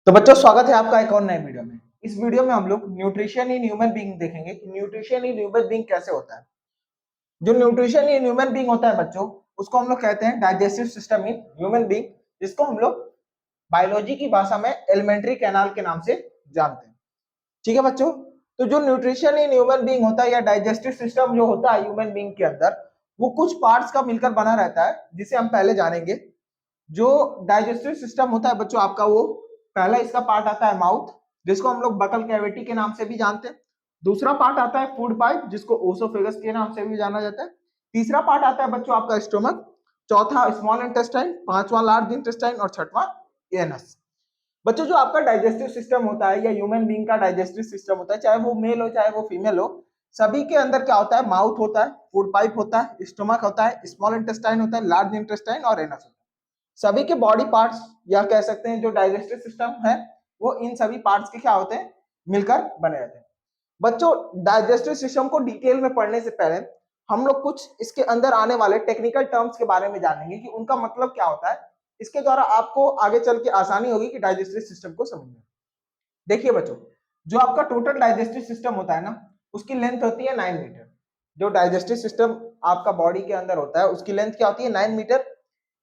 तो बच्चों स्वागत है आपका एक और नए वीडियो में। इस वीडियो में हम लोग न्यूट्रिशन इन ह्यूमन बीइंग देखेंगे कि न्यूट्रिशन इन ह्यूमन बीइंग कैसे होता है। जो न्यूट्रिशन इन ह्यूमन बीइंग होता है बच्चों, उसको हम लोग कहते हैं digestive system in human being, जिसको हम लोग बायोलॉजी की भाषा में एलिमेंट्री कैनाल के नाम से जानते हैं। ठीक है बच्चों, तो जो न्यूट्रिशन इन ह्यूमन बीइंग होता है या डाइजेस्टिव सिस्टम जो होता है ह्यूमन बीइंग के अंदर, वो कुछ पार्ट्स का मिलकर बना रहता है, जिसे हम पहले जानेंगे। जो डाइजेस्टिव सिस्टम होता है बच्चों आपका, वो पहला इसका पार्ट आता है माउथ, जिसको हम लोग बकल कैविटी के नाम से भी जानते हैं। दूसरा पार्ट आता है फूड पाइप, जिसको ओसोफेगस के नाम से भी जाना जाता है। तीसरा पार्ट आता है बच्चों आपका स्टोमक, चौथा स्मॉल इंटेस्टाइन, पांचवा लार्ज इंटेस्टाइन और छठवां एनस। बच्चों जो आपका डाइजेस्टिव सिस्टम होता है या ह्यूमन बीइंग का डाइजेस्टिव सिस्टम होता है, चाहे वो मेल हो चाहे वो फीमेल हो, सभी के अंदर क्या होता है? माउथ होता है, फूड पाइप होता है, स्टोमक होता है, स्मॉल इंटेस्टाइन होता है, लार्ज इंटेस्टाइन और एनस होता है। सभी के बॉडी पार्ट्स या कह सकते हैं जो डाइजेस्टिव सिस्टम है, वो इन सभी पार्ट्स के क्या होते हैं? मिलकर बने रहते हैं। बच्चों डाइजेस्टिव सिस्टम को डिटेल में पढ़ने से पहले हम लोग कुछ इसके अंदर आने वाले टेक्निकल टर्म्स के बारे में जानेंगे कि उनका मतलब क्या होता है। इसके द्वारा आपको आगे चल के आसानी होगी कि डाइजेस्टिव सिस्टम को समझने। देखिए बच्चों, जो आपका टोटल डाइजेस्टिव सिस्टम होता है ना, उसकी लेंथ होती है 9 मीटर। जो डाइजेस्टिव सिस्टम आपका बॉडी के अंदर होता है, उसकी लेंथ क्या होती है? 9 मीटर।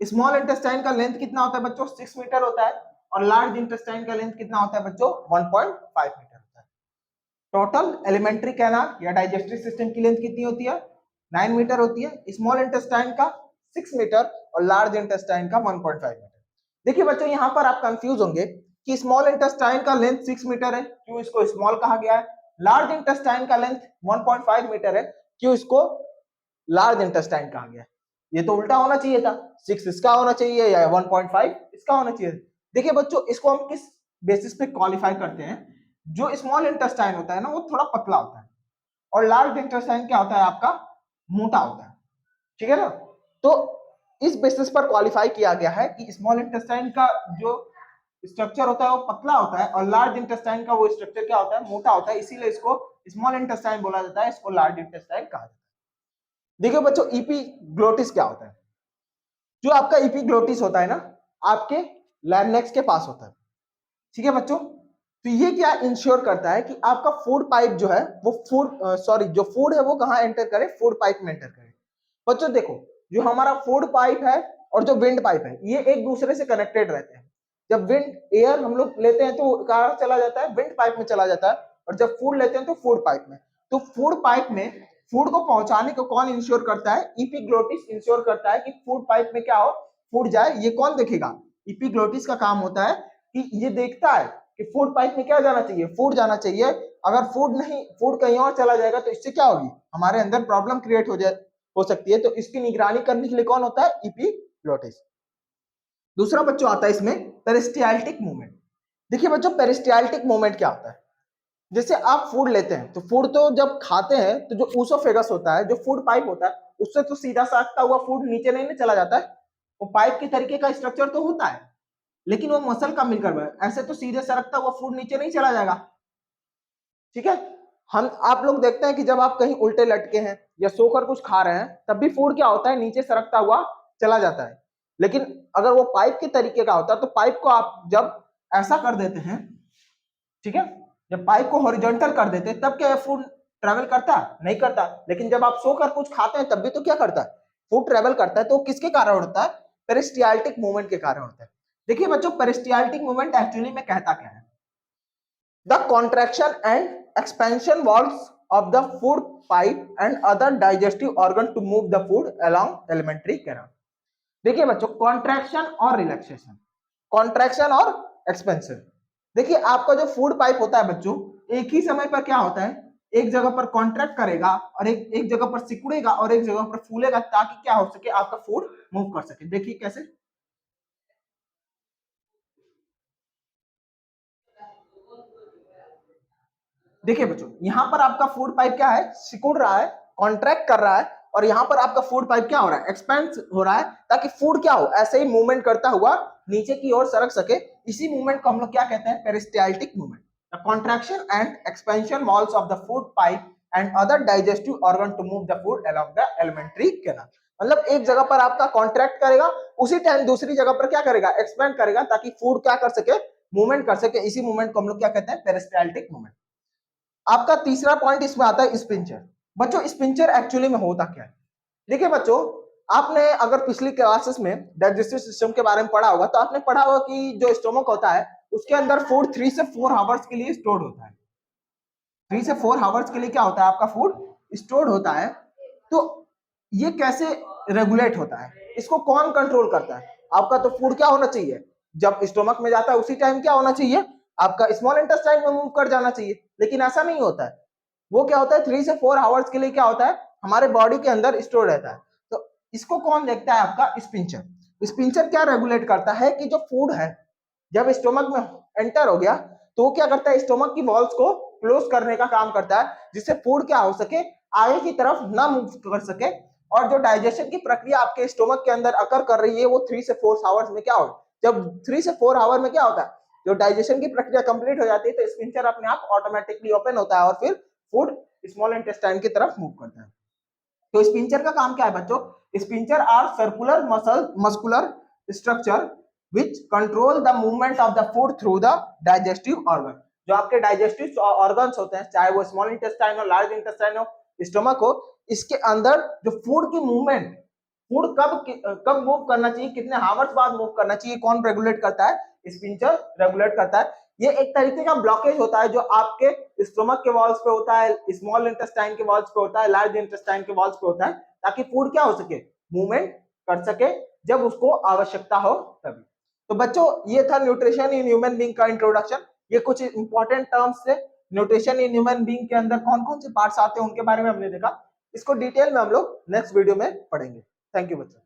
स्मॉल इंटेस्टाइन का लेंथ कितना होता है बच्चों? 6 मीटर होता है। और लार्ज इंटेस्टाइन का लेंथ कितना होता है बच्चों? 1.5 मीटर होता है। टोटल एलिमेंट्री कैनाल या डाइजेस्टिव सिस्टम की लेंथ कितनी होती है? 9 मीटर होती है। स्मॉल इंटेस्टाइन का 6 मीटर और लार्ज इंटेस्टाइन का 1.5 मीटर। देखिए बच्चों, यहां पर आप कंफ्यूज होंगे कि स्मॉल इंटेस्टाइन का लेंथ 6 मीटर है, क्यों इसको स्मॉल कहा गया है? लार्ज इंटेस्टाइन का लेंथ 1.5 मीटर है, क्यों इसको लार्ज इंटेस्टाइन कहा गया है? ये तो उल्टा होना चाहिए था, 6 इसका होना चाहिए या 1.5 इसका होना चाहिए। देखिए बच्चों, इसको हम किस बेसिस पे क्वालिफाई करते हैं? जो स्मॉल इंटेस्टाइन होता है ना, वो थोड़ा पतला होता है और लार्ज इंटेस्टाइन क्या होता है आपका? मोटा होता है। ठीक है ना? तो इस बेसिस पर क्वालिफाई किया गया है कि स्मॉल इंटेस्टाइन का जो स्ट्रक्चर होता है वो पतला होता है और लार्ज इंटेस्टाइन का वो स्ट्रक्चर क्या होता है? मोटा होता है। इसीलिए इसको स्मॉल इंटेस्टाइन बोला जाता है, इसको लार्ज इंटेस्टाइन कहा जाता है। देखिए बच्चों, इपीग्लोटिस क्या होता है? जो आपका इपीग्लोटिस होता है ना, आपके लैरिंक्स के पास होता है। ठीक है बच्चों, तो ये क्या इंश्योर करता है कि आपका फूड पाइप जो है वो जो फूड है वो कहां एंटर करे? फूड पाइप में एंटर करे। बच्चों देखो, जो हमारा फूड पाइप है और जो विंड पाइप है, ये एक दूसरे से कनेक्टेड रहते हैं। जब विंड एयर हम लोग लेते हैं तो कहां चला जाता है? विंड पाइप में चला जाता है। और जब फूड लेते हैं तो फूड पाइप में। तो फूड पाइप में फूड को पहुंचाने को कौन इंश्योर करता है? इपीग्लोटिस इंश्योर करता है कि फूड पाइप में क्या हो? फूड जाए। ये कौन देखेगा? इपीग्लोटिस का काम होता है कि ये देखता है कि फूड पाइप में क्या जाना चाहिए? फूड जाना चाहिए। अगर फूड कहीं और चला जाएगा तो इससे क्या होगी? हमारे अंदर प्रॉब्लम क्रिएट हो सकती है। तो इसकी निगरानी करने के लिए कौन होता है? इपीग्लोटिस। दूसरा बच्चों आता है इसमें पेरिस्टाल्टिक मूवमेंट। देखिए बच्चों, पेरिस्टाल्टिक मूवमेंट क्या होता है? जैसे आप फूड लेते हैं तो फूड तो जब खाते हैं तो जो ऊसोफेगस होता है, जो फूड पाइप होता है, उससे तो सीधा सरकता हुआ फूड नीचे नहीं ना चला जाता है। वो पाइप के तरीके का स्ट्रक्चर तो होता है, लेकिन वो मसल का मिलकर ऐसे तो सीधे सरकता हुआ फूड नीचे नहीं चला जाएगा। ठीक है? आप लोग देखते हैं कि जब आप कहीं उल्टे लटके हैं या सोकर कुछ खा रहे हैं, तब भी फूड क्या होता है? नीचे सरकता हुआ चला जाता है। लेकिन अगर वो पाइप के तरीके का होता है तो पाइप को आप जब ऐसा कर देते हैं, ठीक है, जब पाइप को हॉरिजॉन्टल कर देते हैं, तब क्या फूड ट्रेवल करता है? नहीं करता। लेकिन जब आप सोकर कुछ खाते हैं तब भी तो क्या करता है? फूड ट्रेवल करता है। तो किसके कारण होता है? पेरिस्टाल्टिक मूवमेंट के कारण होता है। देखिए बच्चों, पेरिस्टाल्टिक मूवमेंट एक्चुअली में कहता क्या है? The contraction and expansion walls of the food pipe and other digestive organ to move the food along alimentary canal. देखिए बच्चों, कॉन्ट्रैक्शन और रिलैक्सेशन, कॉन्ट्रैक्शन और एक्सपेंशन। देखिए आपका जो फूड पाइप होता है बच्चों, एक ही समय पर क्या होता है? एक जगह पर कॉन्ट्रैक्ट करेगा और एक जगह पर सिकुड़ेगा और एक जगह पर फूलेगा, ताकि क्या हो सके? आपका फूड मूव कर सके। देखिए कैसे। देखिए बच्चों, यहां पर आपका फूड पाइप क्या है? सिकुड़ रहा है, कॉन्ट्रैक्ट कर रहा है। और यहां पर आपका फूड पाइप क्या हो रहा है? एक्सपेंड हो रहा है, ताकि फूड क्या हो? ऐसे ही मूवमेंट करता हुआ नीचे की ओर सरक सके। इसी मूवमेंट को हम लोग क्या कहते हैं? Peristaltic movement. The contraction and expansion walls of the food pipe and other digestive organ to move the food along the alimentary canal. मतलब एक जगह पर आपका कॉन्ट्रैक्ट करेगा, उसी टाइम दूसरी जगह पर क्या करेगा? एक्सपेंड करेगा, ताकि फूड क्या कर सके? मूवमेंट कर सके, इसी मूवमेंट को हम लोग क्या कहते हैं, पेरिस्टाल्टिक मूवमेंट। आपका तीसरा पॉइंट इसमें आता है स्पिंचर। बच्चों स्पिंचर एक्चुअली में होता क्या है? देखिए बच्चों, आपने अगर पिछली क्लासेस में डाइजेस्टिव सिस्टम के बारे में पढ़ा होगा तो आपने पढ़ा होगा कि जो स्टोमक होता है उसके अंदर फूड 3 से 4 आवर्स के लिए स्टोर्ड होता है। 3 से 4 आवर्स के लिए क्या होता है, आपका फूड स्टोर्ड होता है। तो ये कैसे रेगुलेट होता है, इसको कौन कंट्रोल करता है? आपका तो फूड क्या होना चाहिए, जब स्टोमक में जाता है उसी टाइम क्या होना चाहिए, आपका स्मॉल इंटेस्टाइन में मूव कर जाना चाहिए, लेकिन ऐसा नहीं होता है। वो क्या होता है, 3 से 4 आवर्स के लिए क्या होता है, हमारे बॉडी के अंदर स्टोर रहता है। तो इसको कौन देखता है, आपका स्पिंचर। स्पिंचर क्या रेगुलेट करता है कि जो फूड है जब स्टोमक में एंटर हो गया तो वो क्या करता है, स्टोमक की वॉल्स को क्लोज करने का काम करता है, जिससे फूड क्या हो सके, आगे की तरफ ना मूव कर सके, और जो डाइजेशन की प्रक्रिया आपके स्टोमक के अंदर अकर कर रही है वो 3 से 4 आवर्स में क्या हो, जब 3 से 4 आवर में क्या होता है, जो डाइजेशन की प्रक्रिया कंप्लीट हो जाती है तो स्पिंचर अपने आप ऑटोमेटिकली ओपन होता है और फिर फूड स्मॉल इंटेस्टाइन की तरफ मूव करता है। तो स्पिंचर का काम क्या है बच्चों, sphincter are circular muscular structure which control the movement of the food through the digestive organ। जो आपके डाइजेस्टिव ऑर्गन्स होते हैं, चाहे वो स्मॉल इंटेस्टाइन हो, लार्ज इंटेस्टाइन हो, स्टोमक हो, इसके अंदर जो फूड की मूवमेंट, फूड कब मूव करना चाहिए, कितने आवर्स बाद मूव करना चाहिए, कौन रेगुलेट करता है, स्पिंचर रेगुलेट करता है। ये एक तरीके का ब्लॉकेज होता है जो आपके स्टोमक के वॉल्स पे होता है, स्मॉल इंटेस्टाइन के वॉल्स पे होता है, लार्ज इंटेस्टाइन के वॉल्स पे होता है, ताकि फूड क्या हो सके, मूवमेंट कर सके जब उसको आवश्यकता हो तभी। तो बच्चों ये था न्यूट्रिशन इन ह्यूमन बीइंग का इंट्रोडक्शन। ये कुछ इंपॉर्टेंट टर्म्स थे। न्यूट्रिशन इन ह्यूमन बीइंग के अंदर कौन कौन से पार्ट्स आते हैं उनके बारे में हमने देखा। इसको डिटेल में हम लोग नेक्स्ट वीडियो में पढ़ेंगे। थैंक यू बच्चों।